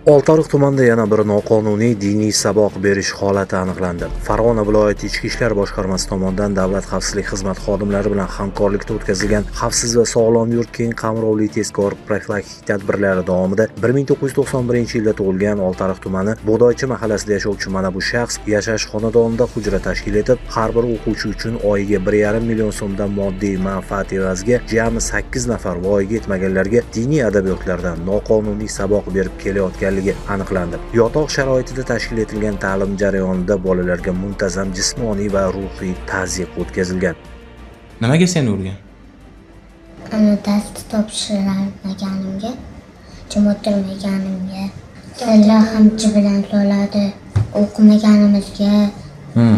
Oltiariq tumanida yana bir noqonuniy diniy saboq berish holati aniqlandi. Farg'ona viloyati Ichki ishlar boshqarmasi tomonidan Davlat xavfsizlik xizmati xodimlari bilan hamkorlikda o'tkazilgan xavfsiz va sog'lom yurt keng qamrovli tezkor profilaktik tadbirlari davomida 1991-yilda tug'ilgan Oltiariq tumani Bug'doychi mahallasida yashovchi mana bu shaxs yashash xonadonida hujra tashkil etib, har bir o'quvchi uchun oyiga 1,5 million so'mdan moddiy manfaat evaziga jami 8 nafar voyaga yetmaganlarga diniy adabiyotlardan noqonuniy saboq berib kelayotgan aniqlandi. Yotoq sharoitida tashkil etilgan ta'lim jarayonida bolalarga muntazam jismoniy va ruhiy tazyiq o'tkazilgan. Nimaga seni urgan? Dasti topshirmaganimga, jim o'tirmaganimga, tilla hamchi bilan soladi, o'qimaganimizga,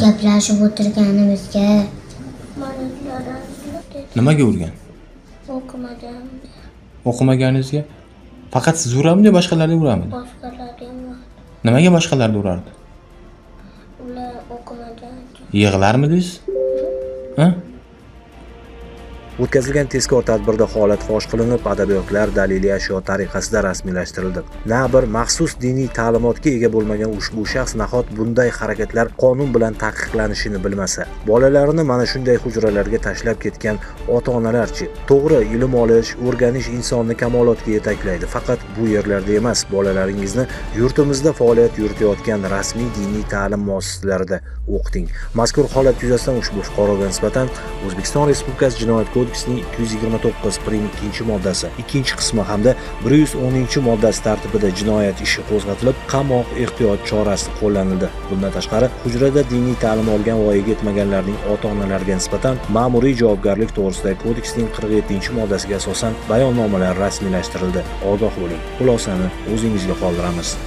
gaplashib o'tirganimizga. Nimaga urgan? O'qimaganimga. O'qimaganingizga? Faqat siz uramidi, boshqalarni uramidi? Boshqalarga emas. Nimaga boshqalarni urardi? Ular o'qimagan. Yig'larmidingiz? Ha? O'tkazilgan tezkor tadbirda holat fosh qilinib, adabiyotlar daliliy ashyo tariqasida rasmiylashtirildi. Na bir maxsus diniy ta'limotga ega bo'lmagan ushbu shaxs nahot bunday harakatlar qonun bilan taqiqlanishini bilmasa, bolalarini mana shunday hujralarga tashlab ketgan ota-onalarchi? To'g'ri, ilm olish, o'rganish insonni kamolotga yetaklaydi. Faqat bu yerlarda emas, bolalaringizni yurtimizda faoliyat yuritayotgan rasmiy diniy ta'lim muassasalarida o'qiting. Mazkur holat yuzasidan ushbu fuqaroga nisbatan O'zbekiston Respublikasi Jinoyat kodeksining 229-1-moddasi 2-qismi hamda 110-moddasi tartibida jinoyat ishi qo'zg'atilib, qamoq ehtiyot chorasi qo'llanildi. Bundan tashqari, hujrada diniy ta'lim olgan voyaga yetmaganlarning ota-onalariga nisbatan ma'muriy javobgarlik to'g'risidagi kodeksning 47-moddasiga asosan bayonnomalar rasmiylashtirildi. Ogoh bo'ling. Xulosani o'zingizga qoldiramiz.